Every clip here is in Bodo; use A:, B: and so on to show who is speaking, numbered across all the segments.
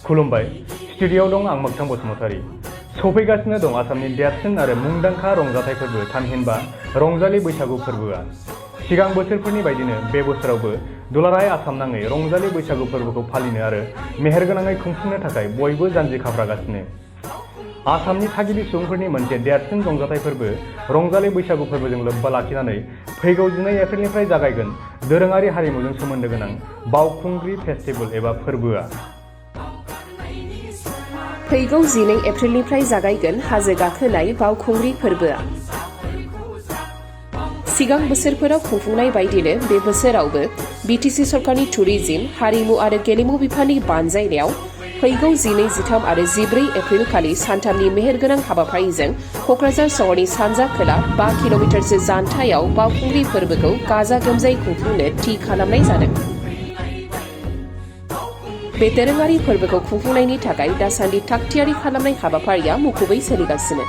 A: खुलुमबाय स्टुडिय'आव दं आं मोगथां बसुमतारी सफैगासिनो दं आसामनि देरसिन आरो मुंदांखा रंजाथाइ फोरबो थामहिनबा रंजालि बैसागु फोरबोआ सिगां बोसोरफोरनि बायदिनो बे बोसोरावबो दुलाराय आसाम नाङै रंजालि बैसागु फोरबोखौ फालिनो आरो मेहेरगोनाङै खुंफुंनो थाखाय बयबो जानजि खाफ्रागासिनो आसामनि थागिबि सुबुंफोरनि मोनसे देरसिन रंजाथाइ फोरबो रंजालि बैसागु फोरबोजों लोब्बा लाखिनानै फैगौ 12 एप्रिलनिफ्राय जागायगोन दोरोङारि हारिमुजों सोमोन्दो गोनां बावखुंग्रि फेस्टिभेल एबा फोरबोआ
B: फैगौ 12 एप्रिलनिफ्राय जागायगोन हाजो गाखोनाय बावखुंग्रि फोरबोआ सिगां बोसोरफोराव खुंफुंनाय बायदिनो बे बोसोरावबो बिटिसि सरकारनि टुरिजिम हारिमु आरो गेलेमु बिफाननि बानजायनायाव फैगौ 12, 13 आरो 14 एप्रिल खालि सानथामनि मेहेरगोनां हाबाफारिजों क'क्राझार सहरनि सानजा खोला 5 किल'मिटारसो जानथायाव बावखुंग्रि फोरबोखौ गाजा गोमजायै खुंफुंनो थि खालामनाय जादों। बे दोरोङारि फोरबोखौ खुंफुंनायनि थाखाय दासान्दि थागथियारि खालामनाय हाबाफारिया मुखुबै सोलिगासिनो।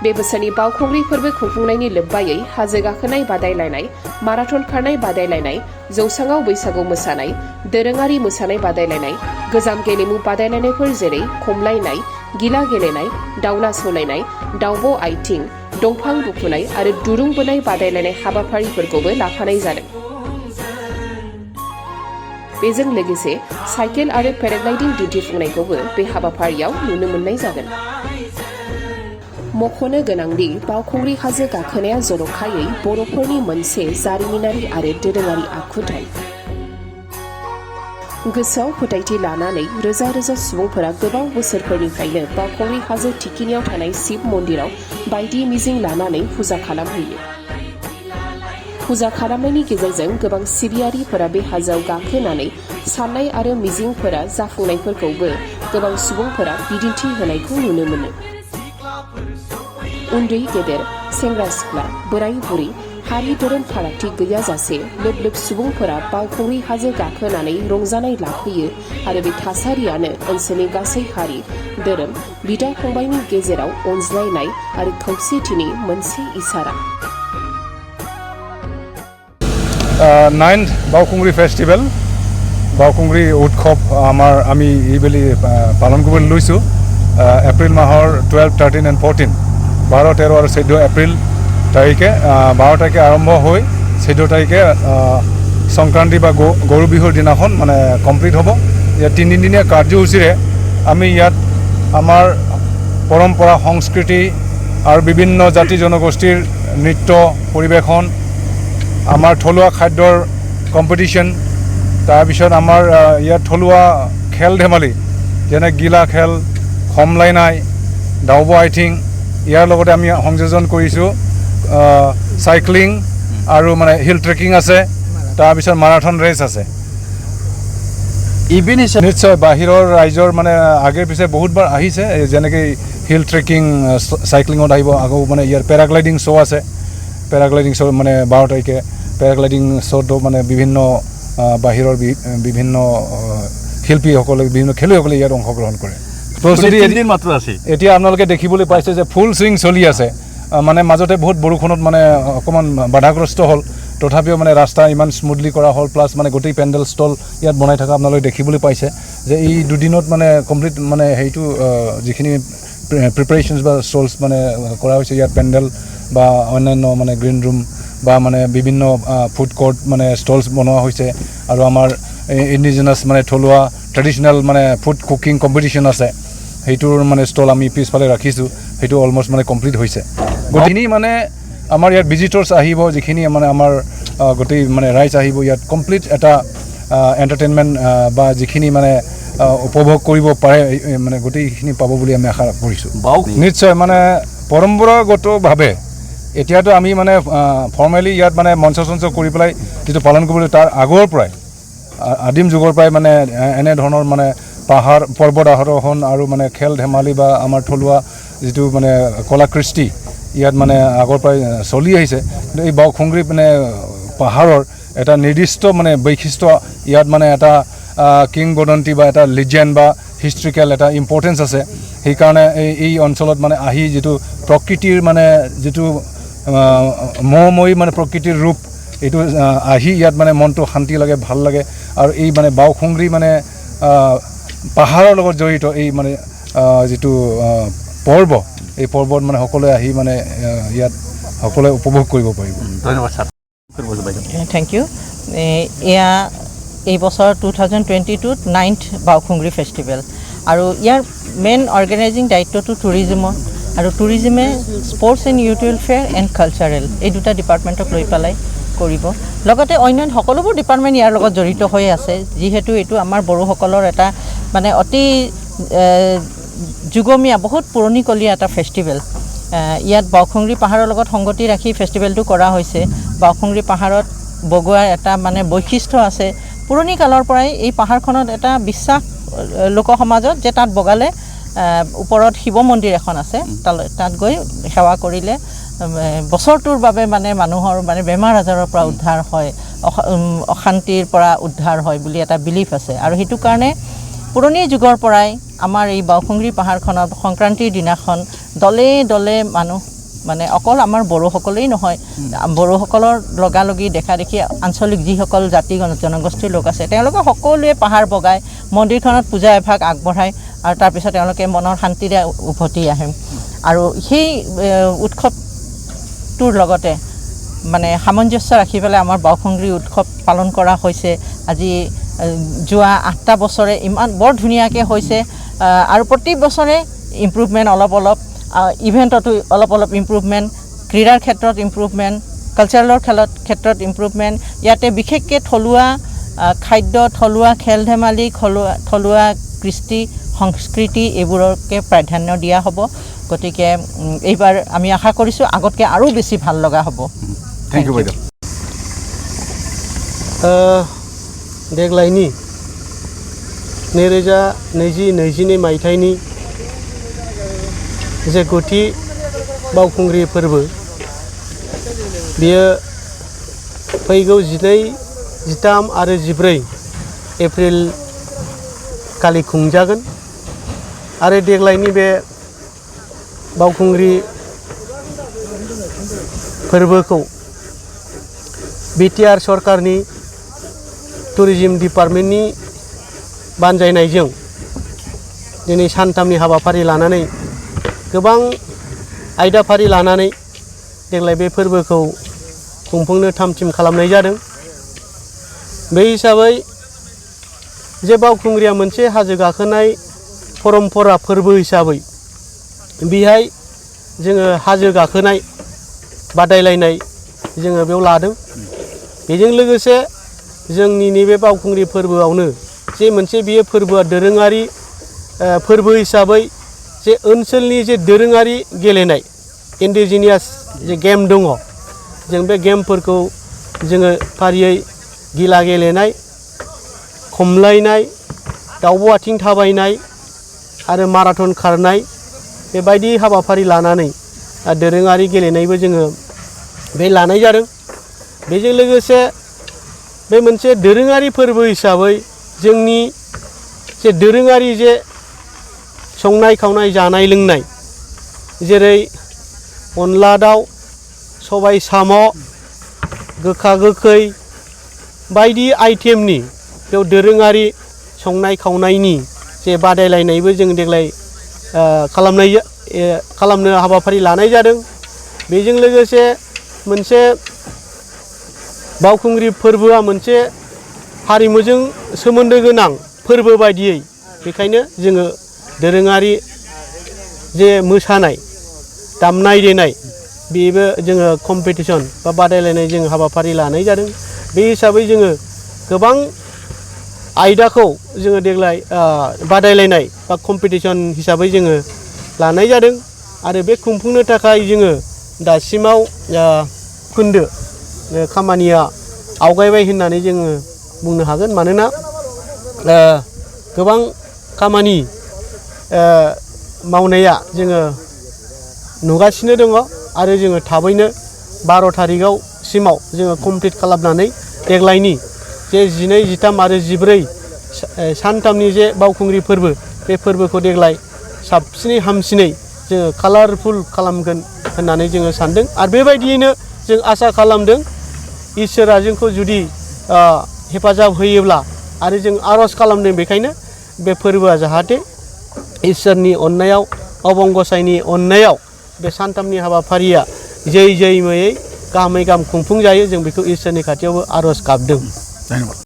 B: बे बोसोरनि बावखुंग्रि फोरबो खुंफुंनायनि लोब्बायै हाजो गाखोनाय बादायलायनाय, माराथन खारनाय बादायलायनाय, जौसाङाव बैसागु मोसानाय, दोरोङारि मोसानाय बादायलायनाय, गोजाम गेलेमु बादायलायनायफोर जेरै खमलायनाय, गिला गेलेनाय, दाउला सौलायनाय, दाउब' आइथिं, दंफां बुखुनाय आरो दुरुं बोनाय बादायलायनाय हाबाफारिफोरखौबो लाफानाय जादों। बेजों लोगोसे साइकेल आरो पेराग्लाइडिं दिन्थिफुंनायखौबो बे हाबाफारियाव नुनो मोननाय जागोन। मख'नो गोनांदि बावखुंग्रि हाजो गाखोनाया जर'खायै बर'फोरनि मोनसे जारिमिनारि आरो दोरोङारि आखुथाय। गोसोआव फोथायथि लानानै रोजा रोजा सुबुंफोरा गोबाव बोसोरफोरनिफ्रायनो बावखुंग्रि हाजो थिखिनियाव थानाय शिब मन्दिराव बायदि मिजिं लानानै फुजा खालामहैयो। फुजा खालामनायनि गेजेरजों गोबां सिबियारिफोरा बे हाजोआव गाखोनानै साननाय आरो मिजिंफोरा जाफुंनायफोरखौबो गोबां सुबुंफोरा बिदिन्थि होनायखौ नुनो मोनो। उन्दै गेदेर, सेंग्रा सिख्ला, बोराय बुरै, हारि धोरोम फारागथि गैयाजासे लोब लोब सुबुंफोरा बावखुंग्रि हाजो गाखोनानै रंजानाय लाफैयो आरो बे थासारियानो ओनसोलनि गासै हारि, धोरोम, बिदा फंबायनि गेजेराव अनज्लायनाय आरो खौसेथिनि मोनसे इसारा।
C: 9th বাউকুংগ্ৰি ফেষ্টিভেল বাউকুংগ্ৰি উৎসৱ আমি এইবেলি পালন কৰিবলৈ লৈছোঁ এপ্ৰিল মাহৰ 12, 13 and 14 12, 13 আৰু 14 এপ্ৰিল তাৰিখে 12 তাৰিখে আৰম্ভ হৈ 14 তাৰিখে সংক্ৰান্তি বা গৰু বিহুৰ দিনাখন মানে কমপ্লিট হ'ব। ইয়াত 3 দিনীয়া কাৰ্যসূচীৰে আমি ইয়াত আমাৰ পৰম্পৰা সংস্কৃতি আৰু বিভিন্ন জাতি জনগোষ্ঠীৰ নৃত্য পৰিৱেশন আমাৰ থলুৱা খাদ্যৰ কম্পিটিশ্যন তাৰপিছত আমাৰ ইয়াত থলুৱা খেল ধেমালি যেনে গিলা খেল, খমলাইনাই, দাউব আইথিং ইয়াৰ লগতে আমি সংযোজন কৰিছোঁ চাইক্লিং আৰু মানে হিল ট্ৰেকিং আছে, তাৰপিছত মাৰাথন ৰেচ আছে। ইভিন নিশ্চয় বাহিৰৰ ৰাইজৰ মানে আগে পিছে বহুতবাৰ আহিছে, যেনেকৈ হিল ট্ৰেকিং চাইক্লিঙত আহিব, আকৌ মানে ইয়াৰ পেৰাগ্লাইডিং শ্ব' আছে। পেৰাগ্লাইডিং শ্ব' মানে 12 তাৰিখে পেৰাগ্লাইডিং শ্ব'টো মানে বিভিন্ন বাহিৰৰ বিভিন্ন শিল্পীসকলে বিভিন্ন খেলুৱৈসকলে ইয়াত অংশগ্ৰহণ কৰে। প্ৰস্তুতি এদিন মাত্ৰ আছে। এতিয়া আপোনালোকে দেখিবলৈ পাইছে যে ফুল চুইং চলি আছে। মানে মাজতে বহুত বৰষুণত মানে অকণমান বাধাগ্ৰস্ত হ'ল, তথাপিও মানে ৰাস্তা ইমান স্মুথলি কৰা হ'ল, প্লাছ মানে গোটেই পেণ্ডেল ষ্টল ইয়াত বনাই থকা আপোনালোকে দেখিবলৈ পাইছে যে এই দুদিনত মানে কমপ্লিট মানে হেৰিটো যিখিনি প্ৰিপাৰেশ্যনছ বা ষ্টলছ মানে কৰা হৈছে ইয়াত পেণ্ডেল বা অন্যান্য মানে গ্ৰীণ ৰুম বা মানে বিভিন্ন ফুড কোৰ্ট মানে ষ্টলছ বনোৱা হৈছে আৰু আমাৰ ইণ্ডিজিনাছ মানে থলুৱা ট্ৰেডিশ্যনেল মানে ফুড কুকিং কম্পিটিশ্যন আছে, সেইটোৰ মানে ষ্টল আমি পিছফালে ৰাখিছোঁ, সেইটো অলমষ্ট মানে কমপ্লিট হৈছে। গোটেইখিনি মানে আমাৰ ইয়াত ভিজিটৰ্ছ আহিব, যিখিনি মানে আমাৰ গোটেই মানে ৰাইজ আহিব ইয়াত কমপ্লিট এটা এণ্টাৰটেইনমেণ্ট বা যিখিনি মানে উপভোগ কৰিব পাৰে মানে গোটেইখিনি পাব বুলি আমি আশা কৰিছোঁ। নিশ্চয় মানে পৰম্পৰাগতভাৱে এতিয়াতো আমি মানে ফৰ্মেলি ইয়াত মানে মঞ্চ চঞ্চ কৰি পেলাই যিটো পালন কৰিবলৈ তাৰ আগৰ পৰাই আদিম যুগৰ পৰাই মানে এনেধৰণৰ মানে পাহাৰ পৰ্বত আৰোহণ আৰু মানে খেল ধেমালি বা আমাৰ থলুৱা যিটো মানে কলাকৃষ্টি ইয়াত মানে আগৰ পৰাই চলি আহিছে। কিন্তু এই বাউখুংগ্ৰি মানে পাহাৰৰ এটা নিৰ্দিষ্ট মানে বৈশিষ্ট্য ইয়াত মানে এটা কিংবদন্তি বা এটা লিজেণ্ড বা হিষ্ট্ৰিকেল এটা ইম্পৰ্টেঞ্চ আছে। সেইকাৰণে এই অঞ্চলত মানে আহি যিটো প্ৰকৃতিৰ মানে যিটো মোহময়ী মানে প্ৰকৃতিৰ ৰূপ এইটো আহি ইয়াত মানে মনটো শান্তি লাগে, ভাল লাগে। আৰু এই মানে বাউখুংগ্ৰি মানে পাহাৰৰ লগত জড়িত এই মানে যিটো পৰ্ব এই পৰ্বত মানে সকলোৱে আহি মানে ইয়াত সকলোৱে উপভোগ কৰিব পাৰিব।
D: ধন্যবাদ ছাৰ।
E: Thank you. এয়া এই বছৰ 2022 9th বাওখুংগ্ৰী ফেষ্টিভেল আৰু ইয়াৰ মেইন অৰ্গেনাইজিং দায়িত্বটো টুৰিজিমৰ আৰু টুৰিজিমে sports and youth welfare and cultural এই দুটা ডিপাৰ্টমেণ্টক লৈ পেলাই কৰিব। লগতে অন্যান্য সকলোবোৰ ডিপাৰ্টমেণ্ট ইয়াৰ লগত জড়িত হৈ আছে, যিহেতু এইটো আমাৰ বড়োসকলৰ এটা মানে অতি যুগমীয়া বহুত পুৰণিকলীয়া এটা ফেষ্টিভেল। ইয়াত বাওখুংগ্ৰী পাহাৰৰ লগত সংগতি ৰাখি ফেষ্টিভেলটো কৰা হৈছে। বাওখুংগ্ৰী পাহাৰত বগোৱাৰ এটা মানে বৈশিষ্ট্য আছে। পুৰণি কালৰ পৰাই এই পাহাৰখনত এটা বিশ্বাস লোক সমাজত যে তাত বগালে ওপৰত শিৱ মন্দিৰ এখন আছে, তাত গৈ সেৱা কৰিলে বছৰটোৰ বাবে মানে মানুহৰ মানে বেমাৰ আজাৰৰ পৰা উদ্ধাৰ হয়, অশান্তিৰ পৰা উদ্ধাৰ হয় বুলি এটা বিলিফ আছে। আৰু সেইটো কাৰণে পুৰণি যুগৰ পৰাই আমাৰ এই বাওখুংগ্ৰী পাহাৰখনত সংক্ৰান্তিৰ দিনাখন দলে দলে মানুহ মানে অকল আমাৰ বড়োসকলেই নহয়, বড়োসকলৰ লগালগি দেখা দেখি আঞ্চলিক যিসকল জাতি জনগোষ্ঠীৰ লোক আছে তেওঁলোকে সকলোৱে পাহাৰ বগাই মন্দিৰখনত পূজা এভাগ আগবঢ়ায় আৰু তাৰপিছত তেওঁলোকে মনৰ শান্তিৰে উভতি আহে। আৰু সেই উৎসৱটোৰ লগতে মানে সামঞ্জস্য ৰাখি পেলাই আমাৰ বাওখুংগ্ৰী উৎসৱ পালন কৰা হৈছে। আজি যোৱা 8টা বছৰে ইমান বৰ ধুনীয়াকৈ হৈছে আৰু প্ৰতি বছৰে ইম্প্ৰুভমেণ্ট অলপ ইভেণ্টতো অলপ ইম্প্ৰুভমেণ্ট, ক্ৰীড়াৰ ক্ষেত্ৰত ইম্প্ৰুভমেণ্ট, কালচাৰেলৰ ক্ষেত্ৰত ইম্প্ৰুভমেণ্ট। ইয়াতে বিশেষকৈ থলুৱা খাদ্য, থলুৱা খেল ধেমালি, থলুৱা কৃষ্টি সংস্কৃতি এইবোৰকে প্ৰাধান্য দিয়া হ'ব। গতিকে এইবাৰ আমি আশা কৰিছোঁ আগতকৈ আৰু বেছি ভাল লগা হ'ব।
D: थैंक यू বাইদেউ।
F: देग्लायनि 2022 मायथाइनि जे गुथि बावखुंग्रि फोरबो बेयो फैगौ 12, 13 आरो 14 एप्रिल खालि खुंजागोन आरो देग्लायनि बे बावखुंग्रि फोरबोखौ बिटिआर सरकारनि टुरिज्म डिपार्टमेन्टनि बानजायनायजों दिनै सानथामनि हाबाफारि लानानै गोबां आयदाफारि लानानै देग्लाय बे फोरबोखौ खुंफुंनो थाम-थिम खालामनाय जादों। बे हिसाबै जे बावखुंग्रिया मोनसे हाजो गाखोनाय परम्परा फोरबो हिसाबै बेहाय जोङो हाजो गाखोनाय बादायलायनाय जोङो बेयाव लादों। बेजों लोगोसे जोंनि नैबे बावखुंग्रि फोरबोआवनो जे मोनसे बियो फोरबोआ दोरोङारि फोरबो हिसाबै जे ओनसोलनि जे दोरोङारि गेलेनाय इन्डिजिनियास जे गेम दङ, जों बे गेमफोरखौ जोङो फारियै गिला गेलेनाय, खमलायनाय, दाउब' आथिं थाबायनाय आरो माराथन खारनाय बेबायदि हाबाफारि लानानै दोरोङारि गेलेनायबो जोङो बे लानाय जादों। बेजों लोगोसे बे मोनसे दोरोङारि फोरबो हिसाबै जोंनि जे दोरोङारि जे संनाय खावनाय जानाय लोंनाय जेरै अनला दाउ, सबाय साम', गोखा गोखै बायदि आइटेमनि बेयाव दोरोङारि संनाय खावनायनि जे बादायलायनायबो जों देग्लाय खालामनो हाबाफारि लानाय जादों। बेजों लोगोसे मोनसे बावखुंग्रि फोरबोआ मोनसे हारिमुजों सोमोन्दो गोनां फोरबो बायदियै बेखायनो जोङो दोरोङारि जे मोसानाय दामनाय देनाय बेबो जोङो कम्पिटिसन बा बादायलायनाय जों हाबाफारि लानाय जादों। बे हिसाबै जोङो गोबां आयदाखौ जोङो देग्लाय बादायलायनाय बा कम्पिटिसन हिसाबै जोङो लानाय जादों आरो बे खुंफुंनो थाखाय जोङो दासिमाव खोन्दो खामानिया आवगायबाय होननानै जोङो बुंनो हागोन। मानोना गोबां खामानि मावनाया जोङो नुगासिनो दङ आरो जोङो थाबैनो 12 तारिखआव सिमाव जोङो कमप्लिट खालामनानै देग्लायनि जे 12, 13 आरो 14 सानथामनि जे बावखुंग्रि फोरबो बे फोरबोखौ देग्लाय साबसिनै हामसिनै जोङो कालारफुल खालामगोन होननानै जोङो सानदों आरो बेबायदियैनो जों आसा खालामदों इसोरा जोंखौ जुदि हेफाजाब होयोब्ला आरो जों आर'ज खालामदों बेखायनो बे फोरबोआ जाहाथे इसोरनि अननायाव अबंगसाइनि अननायाव बे सानथामनि हाबाफारिया जै जैमयै गाहामै गाहाम खुंफुंजायो जों बेखौ इसोरनि खाथियावबो आर'ज गाबदों।